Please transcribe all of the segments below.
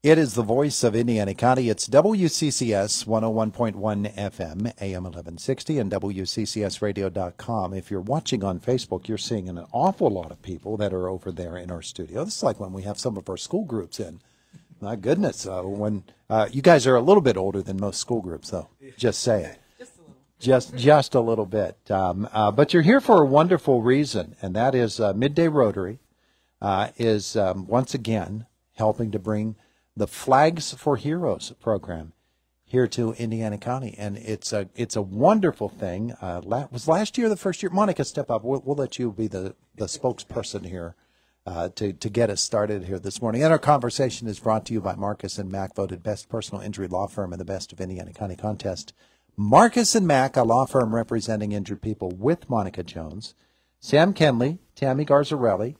It is the voice of Indiana County. It's WCCS 101.1 FM, AM 1160, and WCCSradio.com. If you're watching on Facebook, you're seeing an awful lot of people that are over there in our studio. This is like when we have some of our school groups in. My goodness, when you guys are a little bit older than most school groups, though. Just saying. Just a little bit. But you're here for a wonderful reason, and that is Midday Rotary is once again helping to bring the Flags for Heroes program here to Indiana County, and it's a wonderful thing. Was last year the first year? Monica, step up. We'll let you be the spokesperson here to get us started here this morning. And our conversation is brought to you by Marcus and Mack, voted best personal injury law firm in the Best of Indiana County contest. Marcus and Mack, a law firm representing injured people, with Monica Jones, Sam Kenley, Tammy Garzarelli,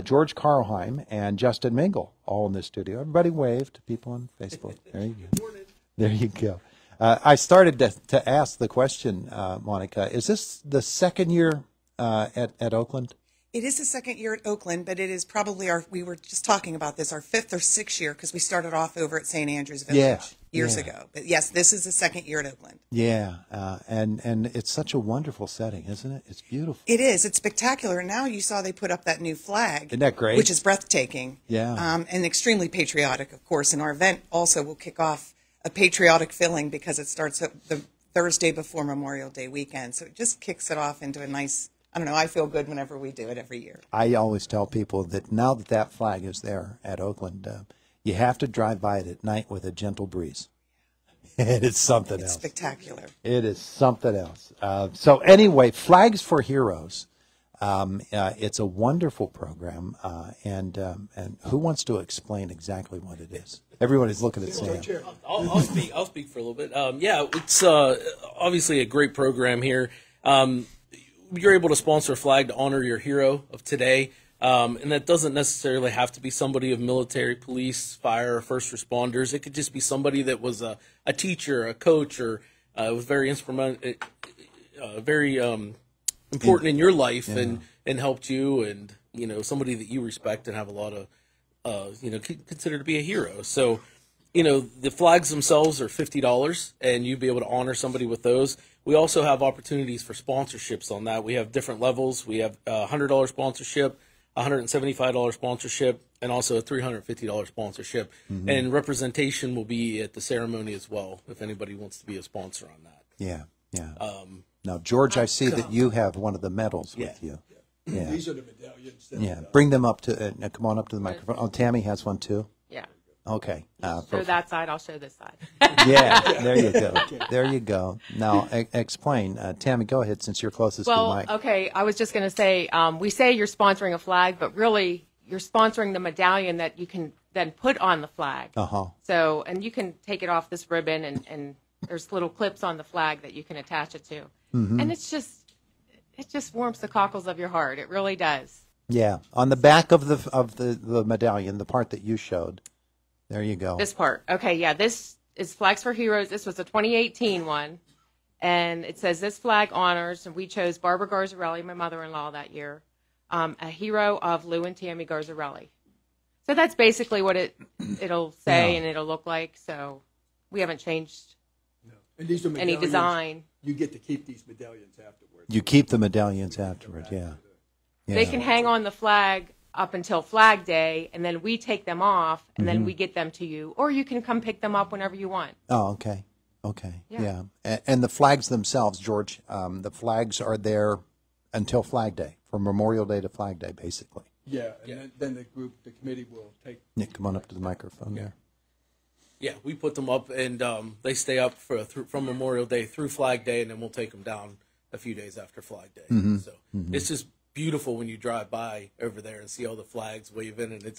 George Karlheim, and Justin Mingle, all in the studio. Everybody wave to people on Facebook. There you go. There you go. I started to ask the question, Monica, is this the second year at Oakland? It is the second year at Oakland, but it is probably we were just talking about this, our fifth or sixth year, because we started off over at St. Andrews Village years ago. But yes, this is the second year at Oakland. Yeah, and it's such a wonderful setting, isn't it? It's beautiful. It is. It's spectacular. And now you saw they put up that new flag. Isn't that great? Which is breathtaking. Yeah. And extremely patriotic, of course. And our event also will kick off a patriotic feeling because it starts the Thursday before Memorial Day weekend. So it just kicks it off into a nice, I don't know, I feel good whenever we do it every year. I always tell people that now that flag is there at Oakland, you have to drive by it at night with a gentle breeze. It is something else. It's spectacular. It is something else. So anyway, Flags for Heroes. It's a wonderful program, and who wants to explain exactly what it is? Everyone is looking at Sam. I'll speak for a little bit. Yeah, it's obviously a great program here. You're able to sponsor a flag to honor your hero of today, and that doesn't necessarily have to be somebody of military, police, fire, or first responders. It could just be somebody that was a teacher, a coach, or was very instrumental, very important in your life, and helped you, and somebody that you respect and have a lot of consider to be a hero. So the flags themselves are $50, and you'd be able to honor somebody with those. We also have opportunities for sponsorships on that. We have different levels. We have a $100 sponsorship, $175 sponsorship, and also a $350 sponsorship. Mm-hmm. And representation will be at the ceremony as well, if anybody wants to be a sponsor on that. Yeah. Now, George, I see that you have one of the medals with you. Yeah. These are the medallions. Yeah, bring them up to, come on up to the microphone. Oh, Tammy has one too? Yeah. Okay. Show that side, I'll show this side. Yeah, there you go. There you go. Now, explain. Tammy, go ahead since you're closest to the mic. Well, okay, I was just going to say, we say you're sponsoring a flag, but really you're sponsoring the medallion that you can then put on the flag. Uh-huh. So, and you can take it off this ribbon, and there's little clips on the flag that you can attach it to. Mm-hmm. And it just warms the cockles of your heart. It really does. Yeah, on the back of the medallion, the part that you showed. There you go. This part. Okay, yeah, this is Flags for Heroes. This was a 2018 one, and it says this flag honors, and we chose Barbara Garzarelli, my mother-in-law that year, a hero of Lou and Tammy Garzarelli. So that's basically what it'll say and it'll look like. So we haven't changed and these are any design. You get to keep these medallions afterwards. You keep the medallions afterwards, yeah. They can hang on the flag up until Flag Day, and then we take them off, and then we get them to you. Or you can come pick them up whenever you want. Oh, okay. Okay, yeah. And the flags themselves, George, the flags are there until Flag Day, from Memorial Day to Flag Day, basically. Yeah, and then the committee will take... Nick, come on up to the microphone there. Yeah, we put them up, and they stay up from Memorial Day through Flag Day, and then we'll take them down a few days after Flag Day. Mm-hmm. So it's just beautiful when you drive by over there and see all the flags waving, and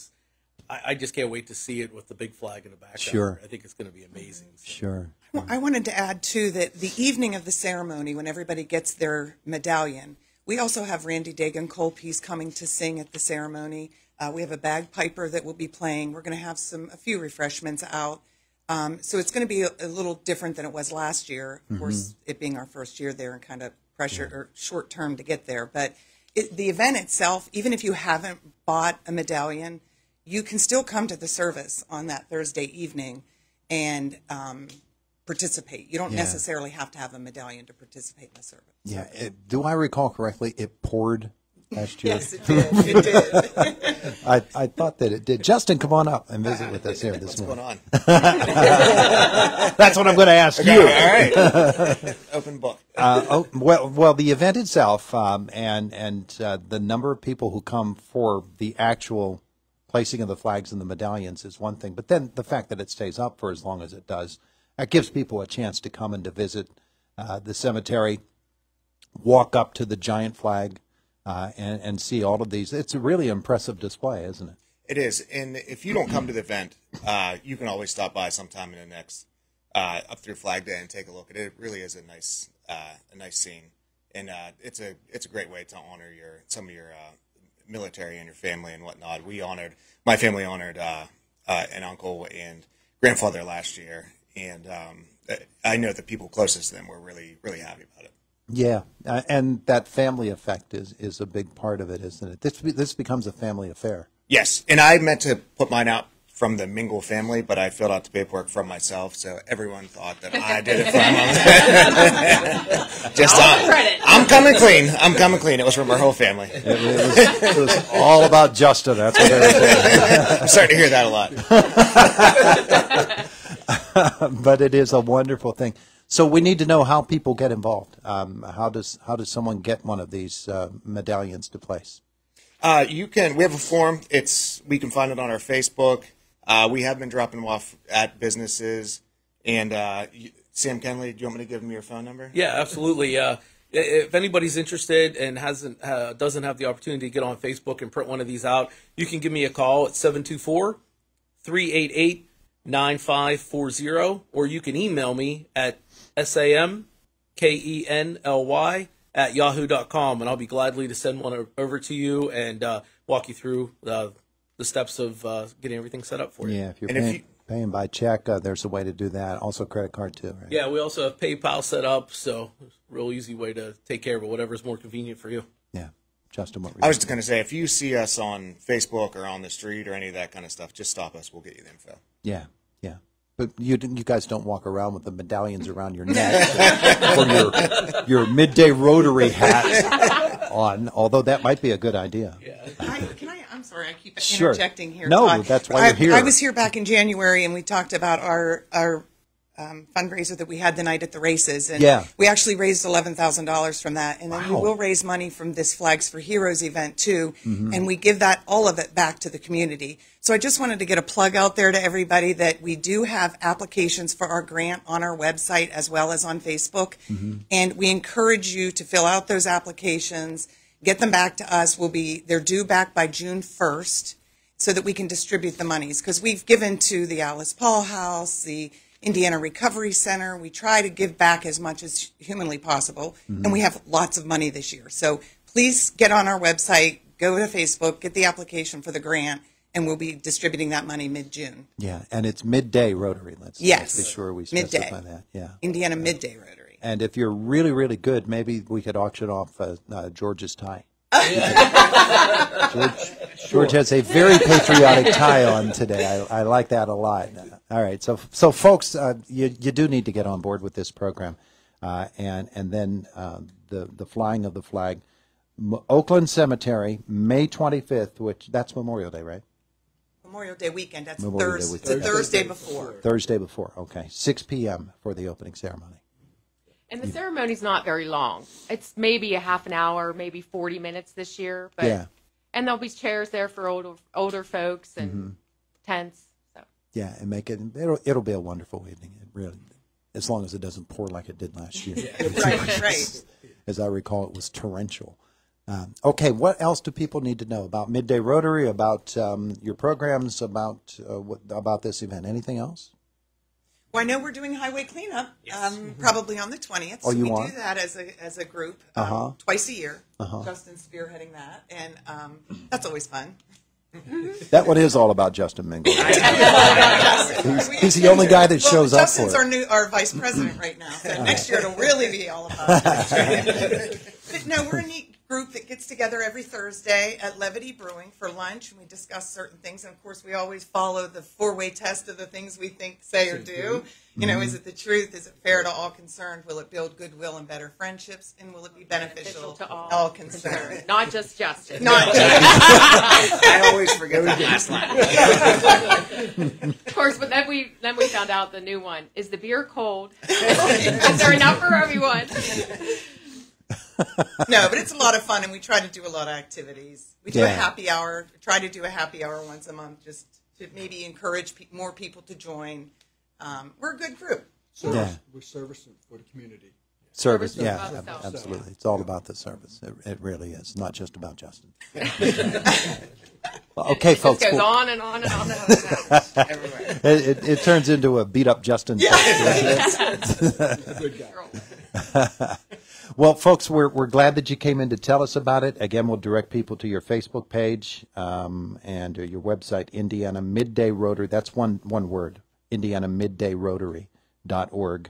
I just can't wait to see it with the big flag in the background. Sure. I think it's going to be amazing. So. Sure. Well, I wanted to add, too, that the evening of the ceremony, when everybody gets their medallion, we also have Randy Dagan Colpe's coming to sing at the ceremony. We have a bagpiper that will be playing. We're going to have a few refreshments out. So it's going to be a little different than it was last year. Of course, it being our first year there and kind of pressure or short term to get there. But the event itself, even if you haven't bought a medallion, you can still come to the service on that Thursday evening and participate. You don't necessarily have to have a medallion to participate in the service. Yeah. Do I recall correctly? It poured last year. Yes, it did. It did. I thought that it did. Justin, come on up and visit with us here this morning. What's going on? That's what I'm going to ask Okay, you. all right. Open book. Well, the event itself and the number of people who come for the actual placing of the flags and the medallions is one thing, but then the fact that it stays up for as long as it does, that gives people a chance to come and to visit the cemetery, walk up to the giant flag, and see all of these. It's a really impressive display, isn't it? It is, and if you don't come to the event, you can always stop by sometime in the next up through Flag Day and take a look at it. It really is a nice scene, and it's a great way to honor some of your military and your family and whatnot. My family honored an uncle and grandfather last year, and I know the people closest to them were really, really happy about it. Yeah, and that family effect is a big part of it, isn't it? This becomes a family affair. Yes, and I meant to put mine out from the Mingle family, but I filled out the paperwork from myself, so everyone thought that I did it from them. Just I'm coming clean. I'm coming clean. It was from our whole family. It was all about Justin. That's what they were saying. I'm starting to hear that a lot. But it is a wonderful thing. So we need to know how people get involved. How does someone get one of these medallions to place? We have a form. We can find it on our Facebook. We have been dropping them off at businesses. And Sam Kenley, do you want me to give them your phone number? Yeah, absolutely. If anybody's interested and doesn't have the opportunity to get on Facebook and print one of these out, you can give me a call at 724-388-9540, or you can email me at samkenly@yahoo.com, and I'll be gladly to send one over to you and walk you through the steps of getting everything set up for you. Yeah, if you're paying by check, there's a way to do that. Also credit card too, right? Yeah, we also have PayPal set up, so it's a real easy way to take care of it, whatever's more convenient for you. Yeah. Justin, what were I was just going to say, if you see us on Facebook or on the street or any of that kind of stuff, just stop us. We'll get you the info. Yeah, yeah. But you guys don't walk around with the medallions around your neck or your Midday Rotary hat on, although that might be a good idea. Yeah. I'm sorry, I keep Sure. interjecting here. No, Todd. that's why you're here. I was here back in January, and we talked about our fundraiser that we had the night at the races, and we actually raised $11,000 from that, and then we will raise money from this Flags for Heroes event too, and we give all of it back to the community. So I just wanted to get a plug out there to everybody that we do have applications for our grant on our website as well as on Facebook, and we encourage you to fill out those applications, get them back to us. They're due back by June 1st, so that we can distribute the monies, because we've given to the Alice Paul House, the Indiana Recovery Center. We try to give back as much as humanly possible, and we have lots of money this year. So please get on our website, go to Facebook, get the application for the grant, and we'll be distributing that money mid-June. Yeah, and it's Midday Rotary. Let's be sure we specify that. Yeah, Indiana Midday Rotary. And if you're really, really good, maybe we could auction off George's tie. George has a very patriotic tie on today. I like that a lot. All right, so folks, you do need to get on board with this program, and then the flying of the flag, Oakland Cemetery, May 25th, that's Memorial Day, right? Memorial Day weekend. That's Memorial Day weekend. the Thursday before. Thursday before. Okay, 6 p.m. for the opening ceremony. And the ceremony's not very long. It's maybe a half an hour, maybe 40 minutes this year. But, and there'll be chairs there for older folks and tents. So. Yeah, and it'll be a wonderful evening. It really, as long as it doesn't pour like it did last year. Right. As I recall, it was torrential. Okay, what else do people need to know about Midday Rotary, about your programs, about this event? Anything else? Well, I know we're doing highway cleanup, probably on the 20th. Oh, so we do that as a group twice a year. Justin's spearheading that, and that's always fun. That one is all about Justin Mingle. He's the only guy that shows up for it. Justin's our vice president right now, so next year it'll really be all about Justin. But no, we're a neat group that gets together every Thursday at Levity Brewing for lunch, and we discuss certain things. And of course, we always follow the four-way test of the things we think, say, or do. You know, is it the truth? Is it fair to all concerned? Will it build goodwill and better friendships? And will it be beneficial to all concerned? Not just Justin. Not just. I always forget that last line. Of course, but then we found out the new one. Is the beer cold? Is there enough for everyone? No, but it's a lot of fun, and we try to do a lot of activities. We do a happy hour. Try to do a happy hour once a month, just to maybe encourage more people to join. We're a good group. We're servicing for the community. Service, Service yeah, above self. absolutely. It's all about the service. It really is, not just about Justin. Well, okay, folks. It goes on and on and on and on. And on. Everywhere. It turns into a beat up Justin. A good guy. Well, folks, we're glad that you came in to tell us about it. Again, we'll direct people to your Facebook page and your website, Indiana Midday Rotary. That's one word, IndianaMiddayRotary.org.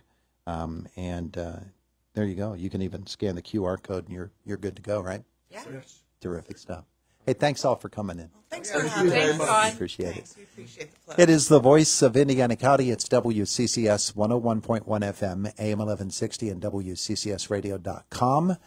There you go. You can even scan the QR code, and you're good to go, right? Yeah. Yes. Terrific stuff. Hey, thanks all for coming in. Thanks for Thank having you very us. much. Bye. Appreciate it. We appreciate the pleasure. It is the voice of Indiana County. It's WCCS 101.1 FM, AM 1160, and WCCSradio.com.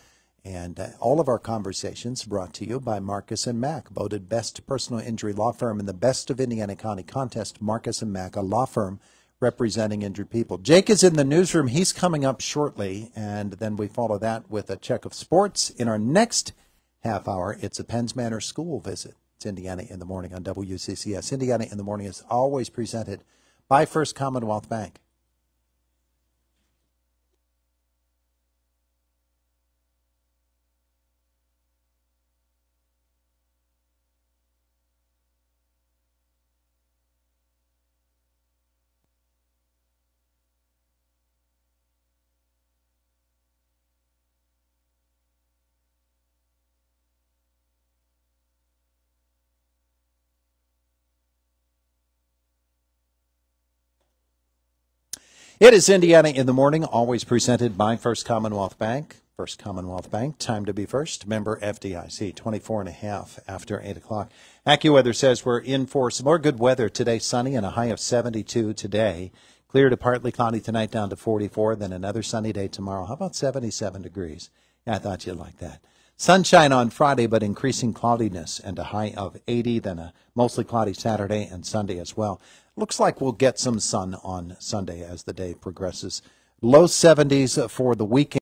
And all of our conversations brought to you by Marcus & Mack, voted best personal injury law firm in the Best of Indiana County contest. Marcus & Mack, a law firm representing injured people. Jake is in the newsroom. He's coming up shortly, and then we follow that with a check of sports. In our next half hour, it's a Penns Manor school visit. It's Indiana in the Morning on WCCS. Indiana in the Morning is always presented by First Commonwealth Bank. It is Indiana in the Morning, always presented by First Commonwealth Bank. First Commonwealth Bank, time to be first. Member FDIC, 24 and a half after 8 o'clock. AccuWeather says we're in for some more good weather today. Sunny and a high of 72 today. Clear to partly cloudy tonight, down to 44. Then another sunny day tomorrow. How about 77 degrees? Yeah, I thought you'd like that. Sunshine on Friday, but increasing cloudiness and a high of 80. Then a mostly cloudy Saturday and Sunday as well. Looks like we'll get some sun on Sunday as the day progresses. Low 70s for the weekend.